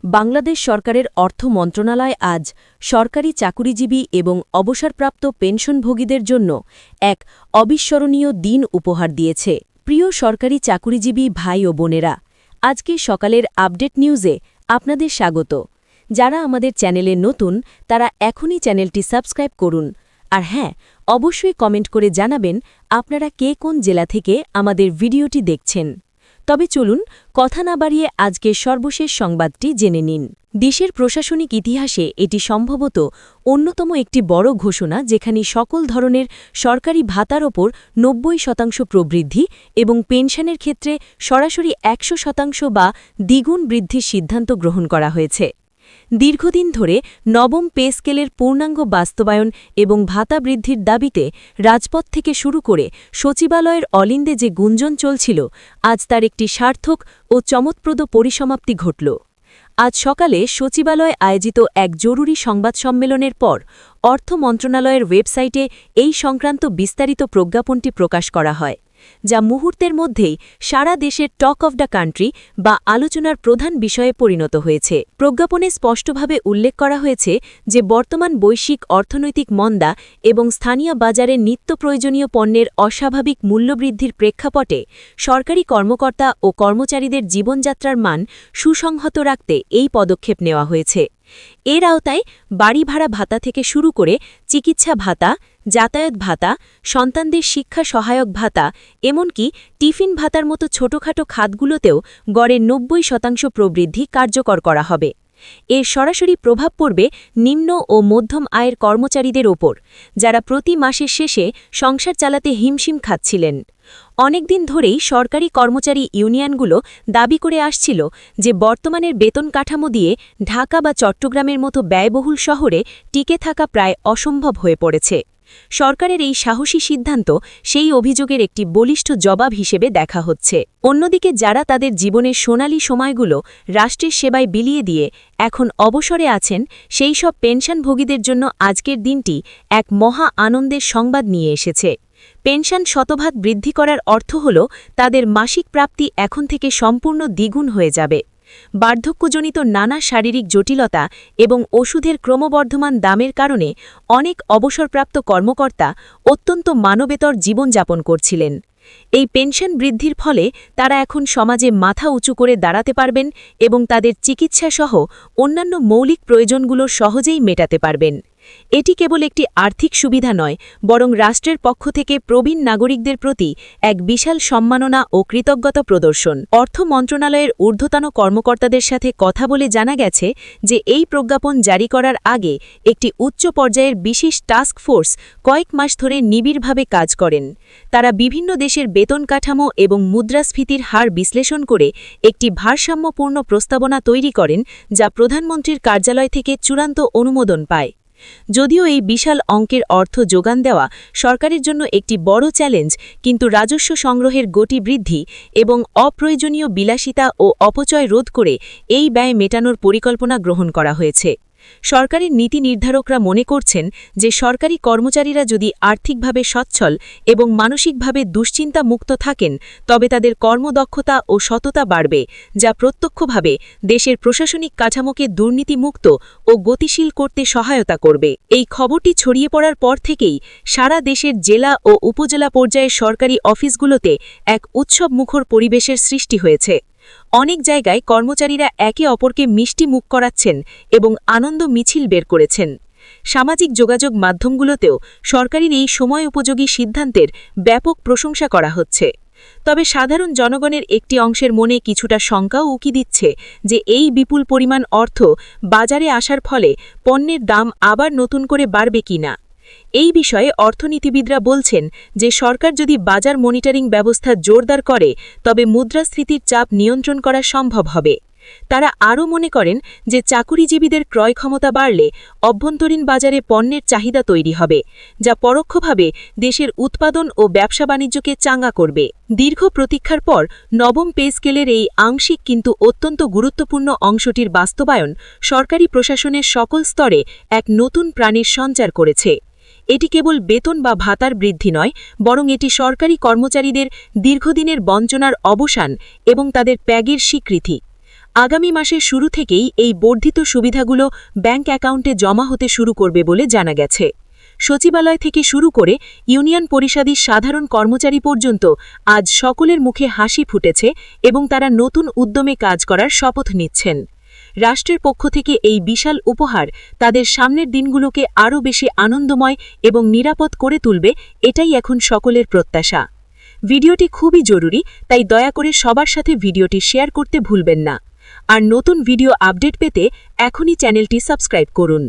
বাংলাদেশ সরকারের অর্থ মন্ত্রণালয় আজ সরকারি চাকুরিজীবী এবং অবসরপ্রাপ্ত পেনশনভোগীদের জন্য এক অবিস্মরণীয় দিন উপহার দিয়েছে। প্রিয় সরকারি চাকুরিজীবী ভাই ও বোনেরা, আজকে সকালের আপডেট নিউজে আপনাদের স্বাগত। যারা আমাদের চ্যানেলে নতুন তারা এখনই চ্যানেলটি সাবস্ক্রাইব করুন। আর হ্যাঁ, অবশ্যই কমেন্ট করে জানাবেন আপনারা কে কোন জেলা থেকে আমাদের ভিডিওটি দেখছেন। তবে চলুন কথা না বাড়িয়ে আজকের সর্বশেষ সংবাদটি জেনে নিন। দেশের প্রশাসনিক ইতিহাসে এটি সম্ভবত অন্যতম একটি বড় ঘোষণা, যেখানে সকল ধরনের সরকারি ভাতার ওপর ৯০% প্রবৃদ্ধি এবং পেনশনের ক্ষেত্রে সরাসরি ১০০% বা দ্বিগুণ বৃদ্ধির সিদ্ধান্ত গ্রহণ করা হয়েছে। দীর্ঘদিন ধরে নবম পে স্কেলের পূর্ণাঙ্গ বাস্তবায়ন এবং ভাতা বৃদ্ধির দাবিতে রাজপথ থেকে শুরু করে সচিবালয়ের অলিন্দে যে গুঞ্জন চলছিল, আজ তার একটি সার্থক ও চমৎপ্রদ পরিসমাপ্তি ঘটল। আজ সকালে সচিবালয়ে আয়োজিত এক জরুরি সংবাদ সম্মেলনের পর অর্থ মন্ত্রণালয়ের ওয়েবসাইটে এই সংক্রান্ত বিস্তারিত প্রজ্ঞাপনটি প্রকাশ করা হয়, যা মুহূর্তের মধ্যেই সারা দেশের টক অফ দ্য কান্ট্রি বা আলোচনার প্রধান বিষয়ে পরিণত হয়েছে। প্রজ্ঞাপনে স্পষ্টভাবে উল্লেখ করা হয়েছে যে বর্তমান বৈশ্বিক অর্থনৈতিক মন্দা এবং স্থানীয় বাজারে নিত্য প্রয়োজনীয় পণ্যের অস্বাভাবিক মূল্যবৃদ্ধির প্রেক্ষাপটে সরকারি কর্মকর্তা ও কর্মচারীদের জীবনযাত্রার মান সুসংহত রাখতে এই পদক্ষেপ নেওয়া হয়েছে। এর আওতায় বাড়ি ভাড়া ভাতা থেকে শুরু করে চিকিৎসা ভাতা, যাতায়াত ভাতা, সন্তানদের শিক্ষা সহায়ক ভাতা, এমনকি টিফিন ভাতার মতো ছোটখাটো খাতগুলোতেও গড়ে ৯০% প্রবৃদ্ধি কার্যকর করা হবে। এর সরাসরি প্রভাব পড়বে নিম্ন ও মধ্যম আয়ের কর্মচারীদের ওপর, যারা প্রতি মাসের শেষে সংসার চালাতে হিমশিম খাচ্ছিলেন। অনেকদিন ধরেই সরকারি কর্মচারী ইউনিয়নগুলো দাবি করে আসছিল যে বর্তমানের বেতন কাঠামো দিয়ে ঢাকা বা চট্টগ্রামের মতো ব্যয়বহুল শহরে টিকে থাকা প্রায় অসম্ভব হয়ে পড়েছে। সরকারের এই সাহসী সিদ্ধান্ত সেই অভিযোগের একটি বলিষ্ঠ জবাব হিসেবে দেখা হচ্ছে। অন্যদিকে যারা তাদের জীবনের সোনালী সময়গুলো রাষ্ট্রের সেবায় বিলিয়ে দিয়ে এখন অবসরে আছেন, সেই সব পেনশনভোগীদের জন্য আজকের দিনটি এক মহা আনন্দের সংবাদ নিয়ে এসেছে। পেনশন শতভাগ বৃদ্ধি করার অর্থ হল তাদের মাসিক প্রাপ্তি এখন থেকে সম্পূর্ণ দ্বিগুণ হয়ে যাবে। বার্ধক্যজনিত নানা শারীরিক জটিলতা এবং ওষুধের ক্রমবর্ধমান দামের কারণে অনেক অবসরপ্রাপ্ত কর্মকর্তা অত্যন্ত মানবেতর জীবনযাপন করছিলেন। এই পেনশন বৃদ্ধির ফলে তারা এখন সমাজে মাথা উঁচু করে দাঁড়াতে পারবেন এবং তাদের চিকিৎসাসহ অন্যান্য মৌলিক প্রয়োজনগুলো সহজেই মেটাতে পারবেন। এটি কেবল একটি আর্থিক সুবিধা নয়, বরং রাষ্ট্রের পক্ষ থেকে প্রবীণ নাগরিকদের প্রতি এক বিশাল সম্মাননা ও কৃতজ্ঞতা প্রদর্শন। অর্থ মন্ত্রণালয়ের ঊর্ধ্বতন কর্মকর্তাদের সাথে কথা বলে জানা গেছে যে এই প্রজ্ঞাপন জারি করার আগে একটি উচ্চ পর্যায়ের বিশেষ টাস্ক ফোর্স কয়েক মাস ধরে নিবিড়ভাবে কাজ করেন। তারা বিভিন্ন দেশের বেতন কাঠামো এবং মুদ্রাস্ফীতির হার বিশ্লেষণ করে একটি ভারসাম্যপূর্ণ প্রস্তাবনা তৈরি করেন, যা প্রধানমন্ত্রীর কার্যালয় থেকে চূড়ান্ত অনুমোদন পায়। যদিও এই বিশাল অঙ্কের অর্থ যোগান দেওয়া সরকারের জন্য একটি বড় চ্যালেঞ্জ, কিন্তু রাজস্ব সংগ্রহের গতি বৃদ্ধি এবং অপ্রয়োজনীয় বিলাসিতা ও অপচয় রোধ করে এই ব্যয় মেটানোর পরিকল্পনা গ্রহণ করা হয়েছে। সরকারের নীতি নির্ধারকরা মনে করছেন যে সরকারি কর্মচারীরা যদি আর্থিকভাবে সচ্ছল এবং মানসিকভাবে দুশ্চিন্তা মুক্ত থাকেন, তবে তাদের কর্মদক্ষতা ও সততা বাড়বে, যা প্রত্যক্ষভাবে দেশের প্রশাসনিক কাঠামোকে দুর্নীতিমুক্ত ও গতিশীল করতে সহায়তা করবে। এই খবরটি ছড়িয়ে পড়ার পর থেকেই সারা দেশের জেলা ও উপজেলা পর্যায়ের সরকারি অফিসগুলোতে এক উৎসবমুখর পরিবেশের সৃষ্টি হয়েছে। অনেক জায়গায় কর্মচারীরা একে অপরকে মিষ্টি মুখ করাচ্ছেন এবং আনন্দ মিছিল বের করেছেন। সামাজিক যোগাযোগ মাধ্যমগুলোতেও সরকারের এই সময় উপযোগী সিদ্ধান্তের ব্যাপক প্রশংসা করা হচ্ছে। তবে সাধারণ জনগণের একটি অংশের মনে কিছুটা শঙ্কাও উকি দিচ্ছে যে এই বিপুল পরিমাণ অর্থ বাজারে আসার ফলে পণ্যের দাম আবার নতুন করে বাড়বে কিনা। এই বিষয়ে অর্থনীতিবিদরা বলছেন যে সরকার যদি বাজার মনিটরিং ব্যবস্থা জোরদার করে, তবে মুদ্রাস্ফীতির চাপ নিয়ন্ত্রণ করা সম্ভব হবে। তারা আরও মনে করেন যে চাকুরিজীবীদের ক্রয় ক্ষমতা বাড়লে অভ্যন্তরীণ বাজারে পণ্যের চাহিদা তৈরি হবে, যা পরোক্ষভাবে দেশের উৎপাদন ও ব্যবসা বাণিজ্যকে চাঙ্গা করবে। দীর্ঘ প্রতীক্ষার পর নবম পে স্কেলের এই আংশিক কিন্তু অত্যন্ত গুরুত্বপূর্ণ অংশটির বাস্তবায়ন সরকারি প্রশাসনের সকল স্তরে এক নতুন প্রাণের সঞ্চার করেছে। এটি কেবল বেতন বা ভাতার বৃদ্ধি নয়, বরং এটি সরকারি কর্মচারীদের দীর্ঘদিনের বঞ্চনার অবসান এবং তাদের ত্যাগের স্বীকৃতি। আগামী মাসের শুরু থেকেই এই বর্ধিত সুবিধাগুলো ব্যাংক অ্যাকাউন্টে জমা হতে শুরু করবে বলে জানা গেছে। সচিবালয় থেকে শুরু করে ইউনিয়ন পরিষদের সাধারণ কর্মচারী পর্যন্ত আজ সকলের মুখে হাসি ফুটেছে এবং তারা নতুন উদ্যমে কাজ করার শপথ নিচ্ছেন। রাষ্ট্রের পক্ষ থেকে এই বিশাল উপহার তাদের সামনের দিনগুলোকে আরও বেশি আনন্দময় এবং নিরাপদ করে তুলবে, এটাই এখন সকলের প্রত্যাশা। ভিডিওটি খুবই জরুরি, তাই দয়া করে সবার সাথে ভিডিওটি শেয়ার করতে ভুলবেন না। আর নতুন ভিডিও আপডেট পেতে এখনই চ্যানেলটি সাবস্ক্রাইব করুন।